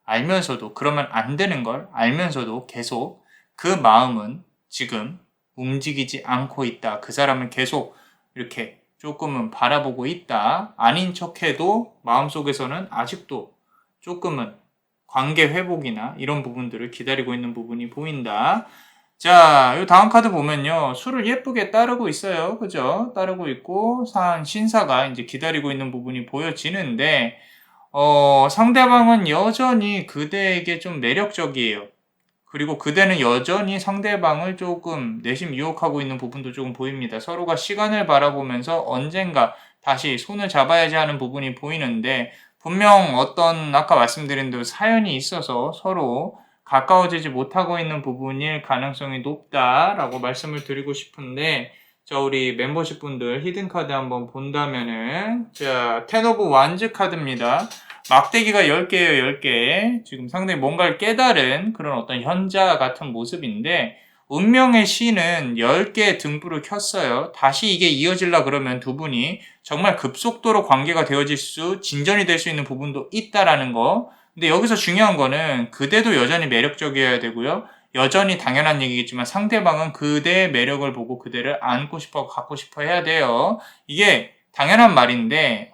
알면서도, 그러면 안 되는 걸 알면서도 계속 그 마음은 지금 움직이지 않고 있다. 그 사람을 계속 이렇게 조금은 바라보고 있다. 아닌 척해도 마음속에서는 아직도 조금은 관계 회복이나 이런 부분들을 기다리고 있는 부분이 보인다. 자, 이 다음 카드 보면요, 술을 예쁘게 따르고 있어요. 그죠? 따르고 있고 신사가 이제 기다리고 있는 부분이 보여지는데 상대방은 여전히 그대에게 좀 매력적이에요. 그리고 그대는 여전히 상대방을 조금 내심 유혹하고 있는 부분도 조금 보입니다. 서로가 시간을 바라보면서 언젠가 다시 손을 잡아야지 하는 부분이 보이는데, 분명 어떤 아까 말씀드린 대로 사연이 있어서 서로 가까워지지 못하고 있는 부분일 가능성이 높다라고 말씀을 드리고 싶은데, 자, 우리 멤버십 분들 히든 카드 한번 본다면은, 자, 텐 오브 완즈 카드입니다. 막대기가 10개예요, 10개. 지금 상당히 뭔가를 깨달은 그런 어떤 현자 같은 모습인데, 운명의 신은 10개의 등불을 켰어요. 다시 이게 이어질라 그러면 두 분이 정말 급속도로 관계가 진전이 될 수 있는 부분도 있다라는 거. 근데 여기서 중요한 거는 그대도 여전히 매력적이어야 되고요. 여전히 당연한 얘기겠지만 상대방은 그대의 매력을 보고 그대를 안고 싶어, 갖고 싶어 해야 돼요. 이게 당연한 말인데,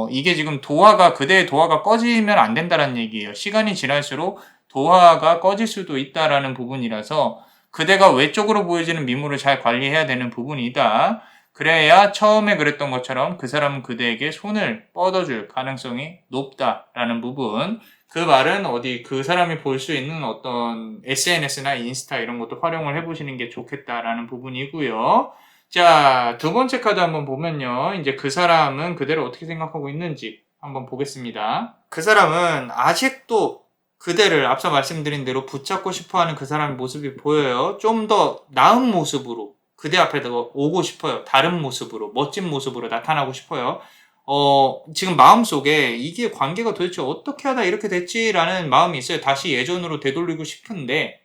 이게 지금 그대의 도화가 꺼지면 안 된다는 얘기예요. 시간이 지날수록 도화가 꺼질 수도 있다라는 부분이라서 그대가 외적으로 보여지는 미모를 잘 관리해야 되는 부분이다. 그래야 처음에 그랬던 것처럼 그 사람은 그대에게 손을 뻗어줄 가능성이 높다라는 부분. 그 말은 그 사람이 볼 수 있는 어떤 SNS나 인스타 이런 것도 활용을 해보시는 게 좋겠다라는 부분이고요. 자, 두 번째 카드 한번 보면요. 이제 그 사람은 그대를 어떻게 생각하고 있는지 한번 보겠습니다. 그 사람은 아직도 그대를 앞서 말씀드린 대로 붙잡고 싶어하는 그 사람의 모습이 보여요. 좀 더 나은 모습으로 그대 앞에 오고 싶어요. 다른 모습으로, 멋진 모습으로 나타나고 싶어요. 지금 마음속에 이게 관계가 도대체 어떻게 하다 이렇게 됐지라는 마음이 있어요. 다시 예전으로 되돌리고 싶은데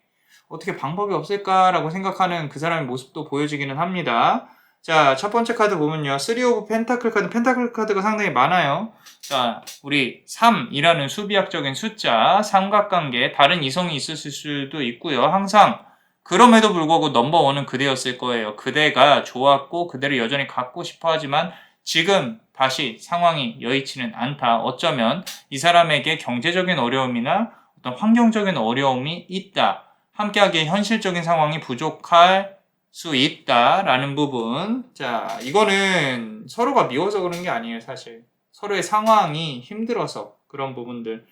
어떻게 방법이 없을까라고 생각하는 그 사람의 모습도 보여지기는 합니다. 자, 첫 번째 카드 보면요. 3 오브 펜타클 카드, 펜타클 카드가 상당히 많아요. 자, 우리 3이라는 수비학적인 숫자, 삼각관계, 다른 이성이 있었을 수도 있고요. 항상 그럼에도 불구하고 넘버원은 그대였을 거예요. 그대가 좋았고 그대를 여전히 갖고 싶어 하지만 지금 다시 상황이 여의치는 않다. 어쩌면 이 사람에게 경제적인 어려움이나 어떤 환경적인 어려움이 있다. 함께하기에 현실적인 상황이 부족할 수 있다라는 부분. 자, 이거는 서로가 미워서 그런 게 아니에요, 사실. 서로의 상황이 힘들어서 그런 부분들.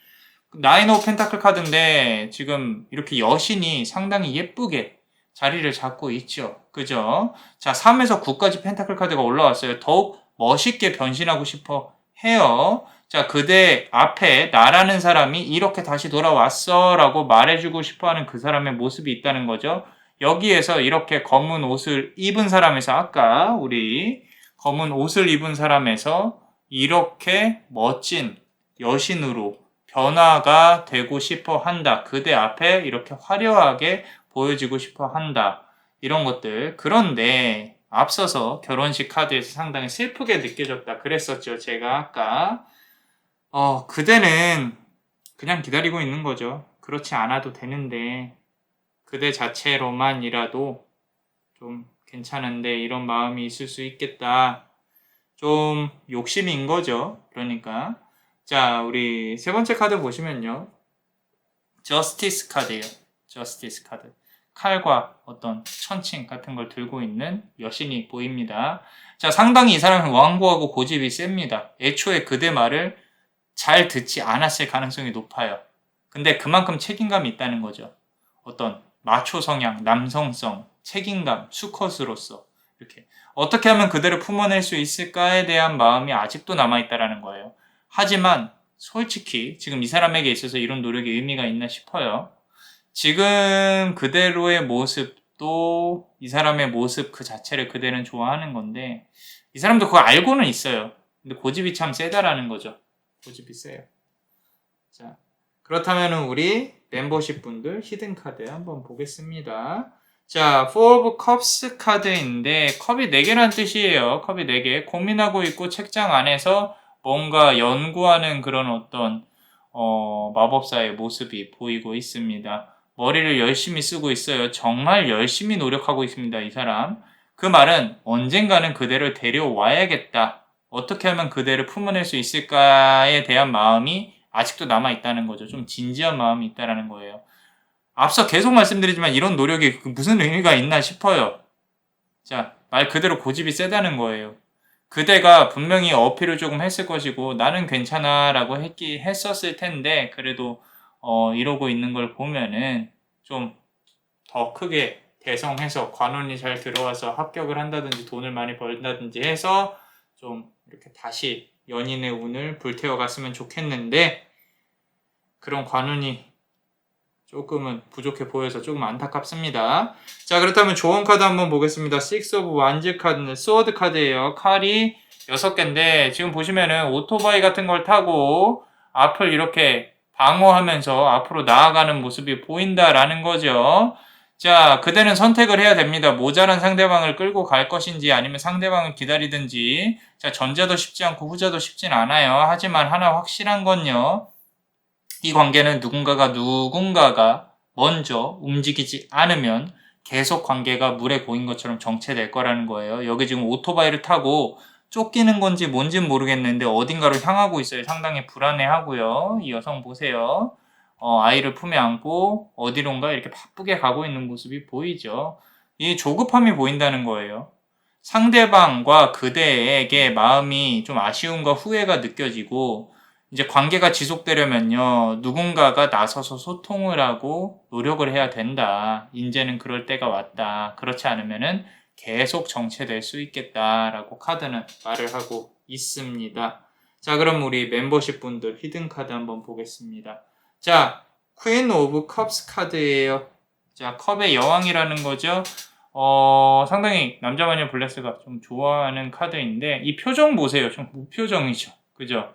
9 오브 펜타클 카드인데 지금 이렇게 여신이 상당히 예쁘게 자리를 잡고 있죠. 그죠? 자, 3에서 9까지 펜타클 카드가 올라왔어요. 더욱 멋있게 변신하고 싶어 해요. 자, 그대 앞에 나라는 사람이 이렇게 다시 돌아왔어 라고 말해주고 싶어하는 그 사람의 모습이 있다는 거죠. 여기에서 이렇게 검은 옷을 입은 사람에서 아까 우리 검은 옷을 입은 사람에서 이렇게 멋진 여신으로 변화가 되고 싶어 한다. 그대 앞에 이렇게 화려하게 보여지고 싶어 한다. 이런 것들. 그런데 앞서서 결혼식 카드에서 상당히 슬프게 느껴졌다. 그랬었죠. 제가 아까. 그대는 그냥 기다리고 있는 거죠. 그렇지 않아도 되는데 그대 자체로만이라도 좀 괜찮은데 이런 마음이 있을 수 있겠다. 좀 욕심인 거죠. 그러니까 자, 우리 세 번째 카드 보시면요. 저스티스 카드예요. 저스티스 카드. 칼과 어떤 천칭 같은 걸 들고 있는 여신이 보입니다. 자, 상당히 이 사람은 완고하고 고집이 셉니다. 애초에 그대 말을 잘 듣지 않았을 가능성이 높아요. 근데 그만큼 책임감이 있다는 거죠. 어떤 마초 성향, 남성성, 책임감, 수컷으로서 이렇게 어떻게 하면 그대를 품어낼 수 있을까에 대한 마음이 아직도 남아있다는 거예요. 하지만 솔직히 지금 이 사람에게 있어서 이런 노력이 의미가 있나 싶어요. 지금 그대로의 모습도 이 사람의 모습 그 자체를 그대는 좋아하는 건데 이 사람도 그거 알고는 있어요. 근데 고집이 참 세다라는 거죠. 고집이 세요. 자, 그렇다면 우리 멤버십 분들 히든 카드 한번 보겠습니다. 자, 4 of Cups 카드인데 컵이 4개란 뜻이에요. 컵이 4개. 고민하고 있고 책장 안에서 뭔가 연구하는 그런 어떤 마법사의 모습이 보이고 있습니다. 머리를 열심히 쓰고 있어요. 정말 열심히 노력하고 있습니다. 이 사람. 그 말은 언젠가는 그대를 데려와야겠다. 어떻게 하면 그대를 품어낼 수 있을까에 대한 마음이 아직도 남아있다는 거죠. 좀 진지한 마음이 있다는 거예요. 앞서 계속 말씀드리지만 이런 노력이 무슨 의미가 있나 싶어요. 자, 말 그대로 고집이 세다는 거예요. 그대가 분명히 어필을 조금 했을 것이고 나는 괜찮아 라고 했었을 텐데 그래도 이러고 있는 걸 보면은 좀 더 크게 대성해서 관운이 잘 들어와서 합격을 한다든지 돈을 많이 벌다든지 해서 좀 이렇게 다시 연인의 운을 불태워 갔으면 좋겠는데 그런 관운이 조금은 부족해 보여서 조금 안타깝습니다. 자, 그렇다면 조언 카드 한번 보겠습니다. 6 오브 완즈 카드는 스워드 카드예요. 칼이 6개인데 지금 보시면은 오토바이 같은 걸 타고 앞을 이렇게 방어하면서 앞으로 나아가는 모습이 보인다라는 거죠. 자, 그대는 선택을 해야 됩니다. 모자란 상대방을 끌고 갈 것인지 아니면 상대방을 기다리든지. 자, 전자도 쉽지 않고 후자도 쉽진 않아요. 하지만 하나 확실한 건요. 이 관계는 누군가가 먼저 움직이지 않으면 계속 관계가 물에 고인 것처럼 정체될 거라는 거예요. 여기 지금 오토바이를 타고 쫓기는 건지 뭔진 모르겠는데 어딘가로 향하고 있어요. 상당히 불안해하고요. 이 여성 보세요. 아이를 품에 안고 어디론가 이렇게 바쁘게 가고 있는 모습이 보이죠. 이 조급함이 보인다는 거예요. 상대방과 그대에게 마음이 좀 아쉬움과 후회가 느껴지고 이제 관계가 지속되려면요. 누군가가 나서서 소통을 하고 노력을 해야 된다. 이제는 그럴 때가 왔다. 그렇지 않으면은 계속 정체될 수 있겠다라고 카드는 말을 하고 있습니다. 자, 그럼 우리 멤버십 분들 히든 카드 한번 보겠습니다. 자, 퀸 오브 컵스 카드예요. 자, 컵의 여왕이라는 거죠. 상당히 남자 마녀 블레스가 좀 좋아하는 카드인데 이 표정 보세요. 좀 무표정이죠. 그죠?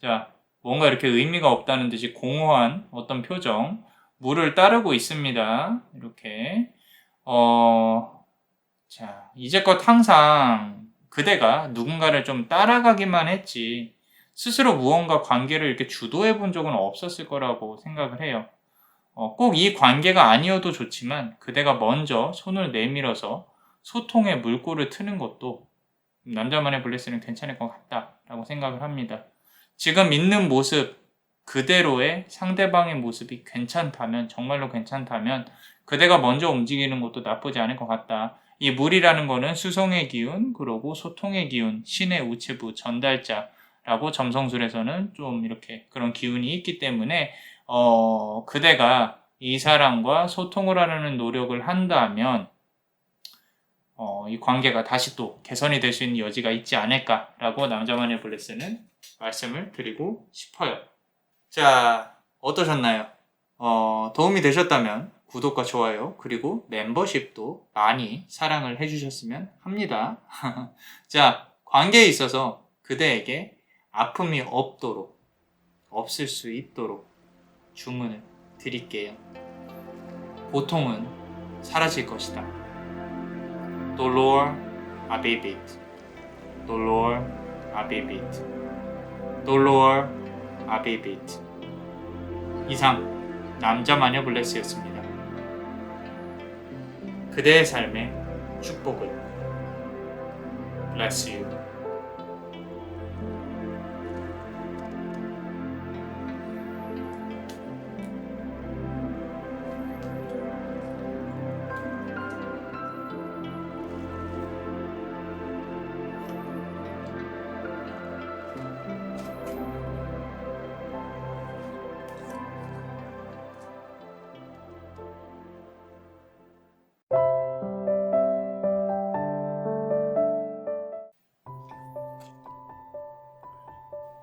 자, 뭔가 이렇게 의미가 없다는 듯이 공허한 어떤 표정. 물을 따르고 있습니다. 이렇게. 자, 이제껏 항상 그대가 누군가를 좀 따라가기만 했지 스스로 무언가 관계를 이렇게 주도해 본 적은 없었을 거라고 생각을 해요. 꼭 이 관계가 아니어도 좋지만 그대가 먼저 손을 내밀어서 소통의 물꼬를 트는 것도 남자만의 블레스는 괜찮을 것 같다라고 생각을 합니다. 지금 있는 모습 그대로의 상대방의 모습이 괜찮다면 정말로 괜찮다면 그대가 먼저 움직이는 것도 나쁘지 않을 것 같다. 이 물이라는 거는 수성의 기운 그리고 소통의 기운 신의 우체부 전달자라고 점성술에서는 좀 이렇게 그런 기운이 있기 때문에 그대가 이 사람과 소통을 하려는 노력을 한다면 이 관계가 다시 또 개선이 될 수 있는 여지가 있지 않을까라고 남자만의 블레스는 말씀을 드리고 싶어요. 자, 어떠셨나요? 도움이 되셨다면 구독과 좋아요 그리고 멤버십도 많이 사랑을 해주셨으면 합니다. 자, 관계에 있어서 그대에게 아픔이 없을 수 있도록 주문을 드릴게요. 고통은 사라질 것이다. Dolor abibit. Dolor abibit. Dolor abibit. 이상 남자마녀 블레스였습니다. 그대의 삶의 축복을. Bless you.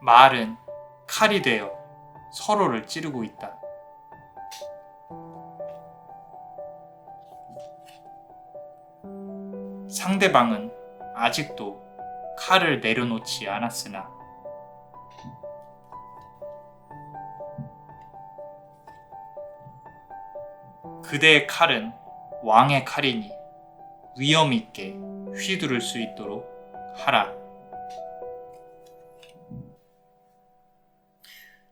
말은 칼이 되어 서로를 찌르고 있다. 상대방은 아직도 칼을 내려놓지 않았으나 그대의 칼은 왕의 칼이니 위험 있게 휘두를 수 있도록 하라.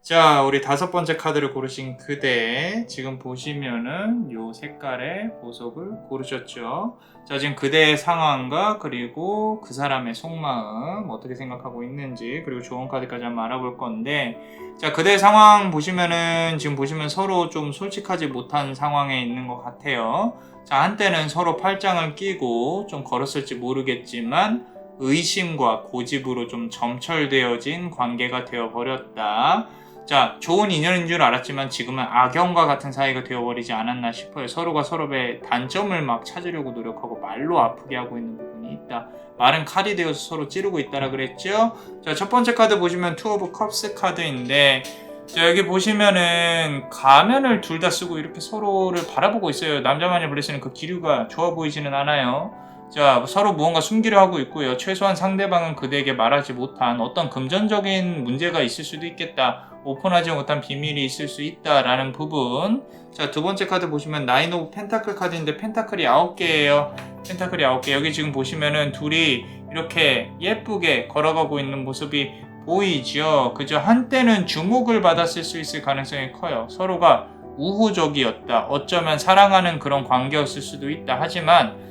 자, 우리 5번째 카드를 고르신 그대, 지금 보시면은 요 색깔의 보석을 고르셨죠. 자, 지금 그대의 상황과 그리고 그 사람의 속마음 어떻게 생각하고 있는지 그리고 조언 카드까지 한번 알아볼 건데, 자, 그대의 상황 보시면은 지금 보시면 서로 좀 솔직하지 못한 상황에 있는 것 같아요. 자, 한때는 서로 팔짱을 끼고 좀 걸었을지 모르겠지만 의심과 고집으로 좀 점철되어진 관계가 되어버렸다. 자, 좋은 인연인 줄 알았지만 지금은 악연과 같은 사이가 되어버리지 않았나 싶어요. 서로가 서로의 단점을 막 찾으려고 노력하고 말로 아프게 하고 있는 부분이 있다. 말은 칼이 되어서 서로 찌르고 있다라 그랬죠. 자, 첫 번째 카드 보시면 투 오브 컵스 카드인데, 자, 여기 보시면은 가면을 둘 다 쓰고 이렇게 서로를 바라보고 있어요. 남자만이 블레스는 그 기류가 좋아 보이지는 않아요. 자, 서로 무언가 숨기려 하고 있고요. 최소한 상대방은 그대에게 말하지 못한 어떤 금전적인 문제가 있을 수도 있겠다. 오픈하지 못한 비밀이 있을 수 있다라는 부분. 자, 두 번째 카드 보시면 나인 오브 펜타클 카드인데 펜타클이 9개예요. 펜타클이 9개. 여기 지금 보시면은 둘이 이렇게 예쁘게 걸어가고 있는 모습이 보이죠. 그죠? 한때는 주목을 받았을 수 있을 가능성이 커요. 서로가 우호적이었다. 어쩌면 사랑하는 그런 관계였을 수도 있다. 하지만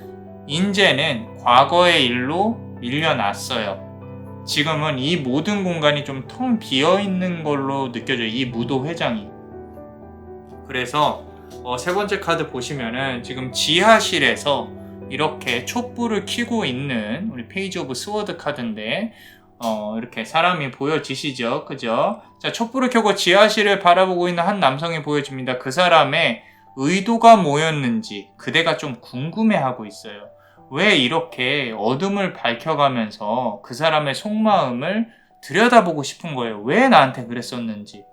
이제는 과거의 일로 밀려났어요. 지금은 이 모든 공간이 좀 텅 비어있는 걸로 느껴져요. 이 무도 회장이. 그래서 세 번째 카드 보시면은 지금 지하실에서 이렇게 촛불을 켜고 있는 우리 페이지 오브 스워드 카드인데 이렇게 사람이 보여지시죠? 그죠? 자, 촛불을 켜고 지하실을 바라보고 있는 한 남성이 보여집니다. 그 사람의 의도가 뭐였는지 그대가 좀 궁금해하고 있어요. 왜 이렇게 어둠을 밝혀가면서 그 사람의 속마음을 들여다보고 싶은 거예요. 왜 나한테 그랬었는지.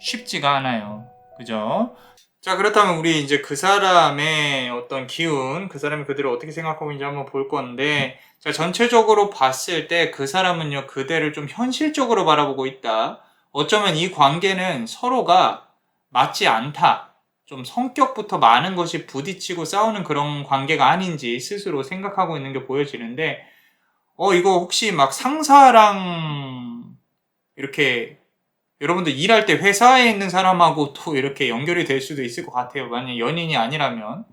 쉽지가 않아요. 그죠? 자, 그렇다면 우리 이제 그 사람의 어떤 기운, 그 사람이 그대를 어떻게 생각하고 있는지 한번 볼 건데, 자, 전체적으로 봤을 때 그 사람은요, 그대를 좀 현실적으로 바라보고 있다. 어쩌면 이 관계는 서로가 맞지 않다. 좀 성격부터 많은 것이 부딪히고 싸우는 그런 관계가 아닌지 스스로 생각하고 있는 게 보여지는데, 이거 혹시 막 상사랑 이렇게 여러분들 일할 때 회사에 있는 사람하고 또 이렇게 연결이 될 수도 있을 것 같아요. 만약 연인이 아니라면.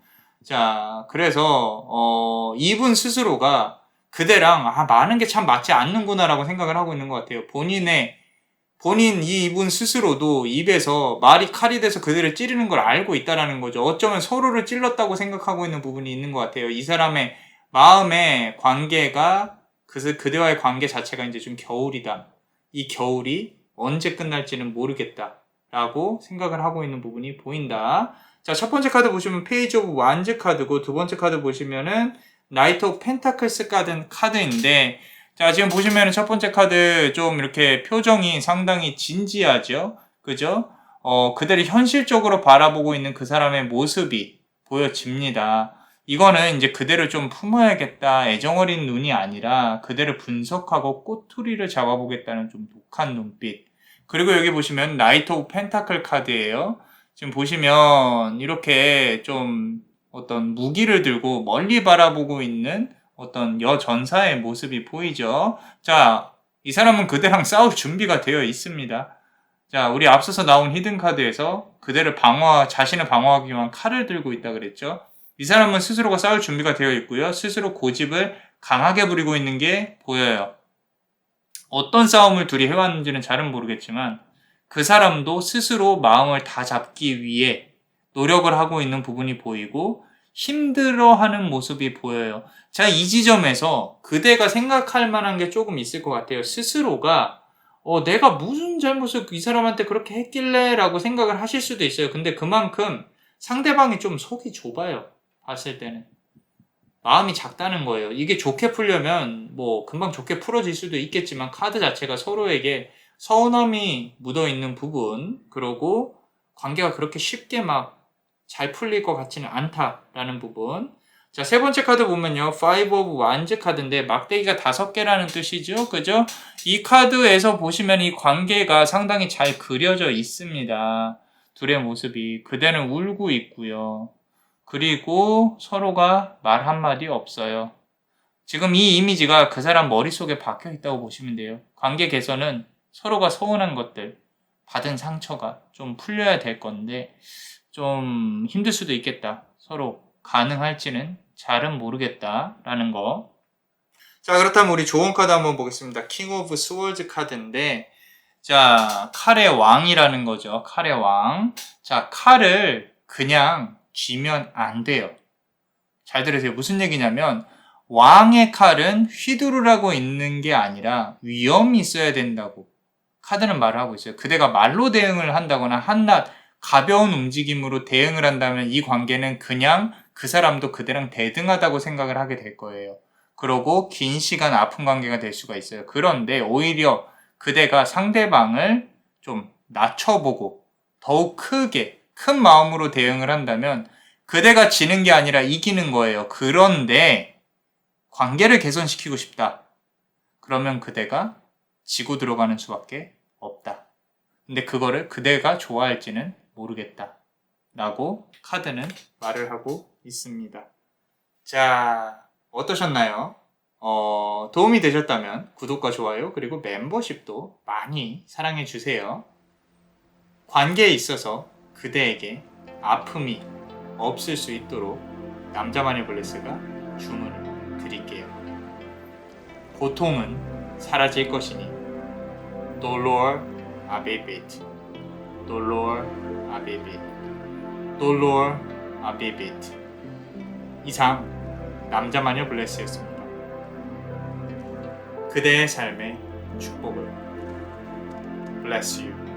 자, 그래서 이분 스스로가 그대랑 많은 게 참 맞지 않는구나라고 생각을 하고 있는 것 같아요. 이분 스스로도 입에서 말이 칼이 돼서 그대를 찌르는 걸 알고 있다라는 거죠. 어쩌면 서로를 찔렀다고 생각하고 있는 부분이 있는 것 같아요. 이 사람의 마음의 관계가 그대와의 관계 자체가 이제 좀 겨울이다. 이 겨울이 언제 끝날지는 모르겠다라고 생각을 하고 있는 부분이 보인다. 자, 첫 번째 카드 보시면 페이지 오브 완즈 카드고, 두 번째 카드 보시면은 나이트 오브 펜타클스 카드인데, 자, 지금 보시면은 첫 번째 카드 좀 이렇게 표정이 상당히 진지하죠? 그죠? 그대를 현실적으로 바라보고 있는 그 사람의 모습이 보여집니다. 이거는 이제 그대를 좀 품어야겠다, 애정어린 눈이 아니라 그대를 분석하고 꼬투리를 잡아보겠다는 좀 독한 눈빛. 그리고 여기 보시면 나이트 오브 펜타클 카드예요. 지금 보시면 이렇게 좀 어떤 무기를 들고 멀리 바라보고 있는 어떤 여전사의 모습이 보이죠. 자, 이 사람은 그대랑 싸울 준비가 되어 있습니다. 자, 우리 앞서서 나온 히든 카드에서 그대를 자신을 방어하기 위한 칼을 들고 있다 그랬죠. 이 사람은 스스로가 싸울 준비가 되어 있고요. 스스로 고집을 강하게 부리고 있는 게 보여요. 어떤 싸움을 둘이 해왔는지는 잘은 모르겠지만 그 사람도 스스로 마음을 다 잡기 위해 노력을 하고 있는 부분이 보이고 힘들어하는 모습이 보여요. 자, 이 지점에서 그대가 생각할 만한 게 조금 있을 것 같아요. 스스로가 내가 무슨 잘못을 이 사람한테 그렇게 했길래 라고 생각을 하실 수도 있어요. 근데 그만큼 상대방이 좀 속이 좁아요. 봤을 때는. 마음이 작다는 거예요. 이게 좋게 풀려면 뭐 금방 좋게 풀어질 수도 있겠지만 카드 자체가 서로에게 서운함이 묻어있는 부분, 그리고 관계가 그렇게 쉽게 막 잘 풀릴 것 같지는 않다라는 부분. 자, 세 번째 카드 보면요. Five of Wands 카드인데 막대기가 5개라는 뜻이죠. 그죠? 이 카드에서 보시면 이 관계가 상당히 잘 그려져 있습니다. 둘의 모습이. 그대는 울고 있고요. 그리고 서로가 말 한마디 없어요. 지금 이 이미지가 그 사람 머릿속에 박혀 있다고 보시면 돼요. 관계 개선은 서로가 서운한 것들, 받은 상처가 좀 풀려야 될 건데 좀 힘들 수도 있겠다. 서로 가능할지는 잘은 모르겠다라는 거. 자, 그렇다면 우리 조언 카드 한번 보겠습니다. 킹 오브 스월드 카드인데, 자, 칼의 왕이라는 거죠. 칼의 왕. 자, 칼을 그냥 쥐면 안 돼요. 잘 들으세요. 무슨 얘기냐면 왕의 칼은 휘두르라고 있는 게 아니라 위험이 있어야 된다고. 카드는 말을 하고 있어요. 그대가 말로 대응을 한다거나 한낱 가벼운 움직임으로 대응을 한다면 이 관계는 그냥 그 사람도 그대랑 대등하다고 생각을 하게 될 거예요. 그러고 긴 시간 아픈 관계가 될 수가 있어요. 그런데 오히려 그대가 상대방을 좀 낮춰보고 더욱 크게 큰 마음으로 대응을 한다면 그대가 지는 게 아니라 이기는 거예요. 그런데 관계를 개선시키고 싶다. 그러면 그대가 지고 들어가는 수밖에 없다. 근데 그거를 그대가 좋아할지는 모르겠다. 라고 카드는 말을 하고 있습니다. 자, 어떠셨나요? 도움이 되셨다면 구독과 좋아요 그리고 멤버십도 많이 사랑해 주세요. 관계에 있어서 그대에게 아픔이 없을 수 있도록 남자마녀 블레스가 주문을 드릴게요. 고통은 사라질 것이니 Dolor Abebit, Dolor Abebit, Dolor Abebit. 이상 남자마녀 블레스였습니다. 그대의 삶의 축복을 Bless you.